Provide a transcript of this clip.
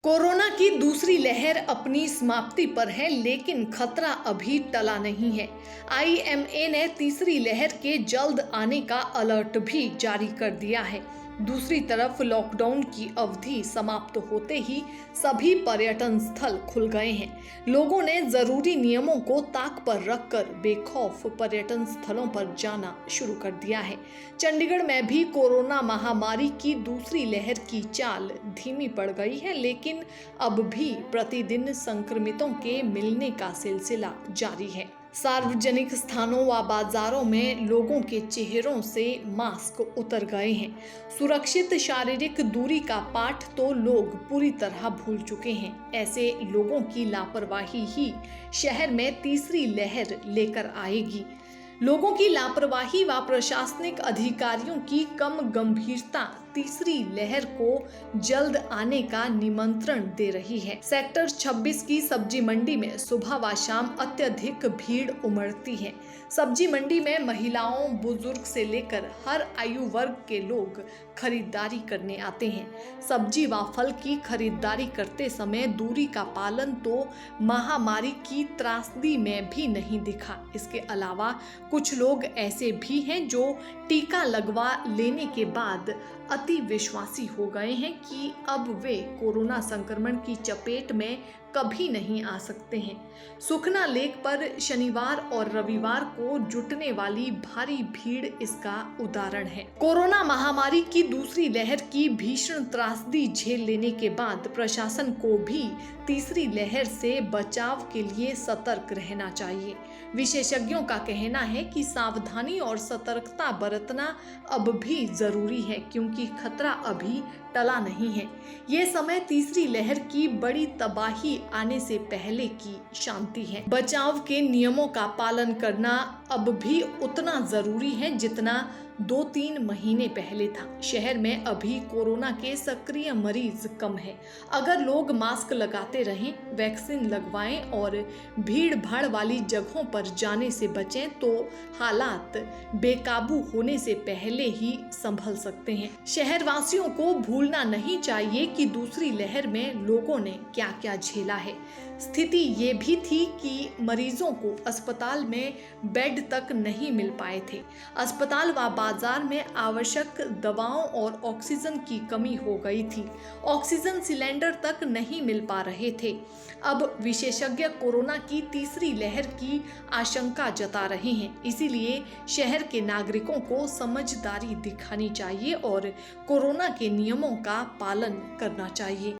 Corona की दूसरी लहर अपनी समाप्ति पर है, लेकिन खतरा अभी टला नहीं है। आईएमए ने तीसरी लहर के जल्द आने का अलर्ट भी जारी कर दिया है। दूसरी तरफ लॉकडाउन की अवधि समाप्त होते ही सभी पर्यटन स्थल खुल गए हैं। लोगों ने जरूरी नियमों को ताक पर रखकर बेखौफ पर्यटन स्थलों पर जाना शुरू कर दिया है। चंडीगढ़ में भी कोरोना महामारी की दूसरी लहर की चाल धीमी पड़ गई है, लेकिन अब भी प्रतिदिन संक्रमितों के मिलने का सिलसिला जारी है। सार्वजनिक स्थानों व बाजारों में लोगों के चेहरों से मास्क उतर गए हैं। सुरक्षित शारीरिक दूरी का पाठ तो लोग पूरी तरह भूल चुके हैं। ऐसे लोगों की लापरवाही ही शहर में तीसरी लहर लेकर आएगी। लोगों की लापरवाही व प्रशासनिक अधिकारियों की कम गंभीरता तीसरी लहर को जल्द आने का निमंत्रण दे रही है। सेक्टर 26 की सब्जी मंडी में सुबह व शाम अत्यधिक भीड़ उमड़ती है। सब्जी मंडी में महिलाओं, बुजुर्ग से लेकर हर आयु वर्ग के लोग खरीदारी करने आते हैं। सब्जी व फल की खरीदारी करते समय दूरी का पालन तो महामारी की त्रासदी में भी नहीं दिखा। इसके अलावा कुछ लोग ऐसे भी हैं जो टीका लगवा लेने के बाद अति विश्वासी हो गए हैं कि अब वे कोरोना संक्रमण की चपेट में कभी नहीं आ सकते हैं। सुखना लेक पर शनिवार और रविवार को जुटने वाली भारी भीड़ इसका उदाहरण है। कोरोना महामारी की दूसरी लहर की भीषण त्रासदी झेल लेने के बाद प्रशासन को भी तीसरी लहर से बचाव के लिए सतर्क रहना चाहिए। विशेषज्ञों का कहना है कि सावधानी और सतर्कता बरतना अब भी जरूरी है, क्योंकि खतरा अभी टला नहीं है। ये समय तीसरी लहर की बड़ी तबाही आने से पहले की शांति है। बचाव के नियमों का पालन करना अब भी उतना जरूरी है जितना 2-3 महीने पहले था। शहर में अभी कोरोना के सक्रिय मरीज कम है। अगर लोग मास्क लगाते रहें, वैक्सीन लगवाएं और भीड़ भाड़ वाली जगहों पर जाने से बचें तो हालात बेकाबू होने से पहले ही संभल सकते हैं। शहरवासियों को भूलना नहीं चाहिए कि दूसरी लहर में लोगों ने क्या क्या झेला है। स्थिति ये भी थी कि मरीजों को अस्पताल में बेड तक नहीं मिल पाए थे। अस्पताल व बाजार में आवश्यक दवाओं और ऑक्सीजन की कमी हो गई थी। ऑक्सीजन सिलेंडर तक नहीं मिल पा रहे थे। अब विशेषज्ञ कोरोना की तीसरी लहर की आशंका जता रहे हैं। इसीलिए शहर के नागरिकों को समझदारी दिखानी चाहिए और कोरोना के नियमों का पालन करना चाहिए।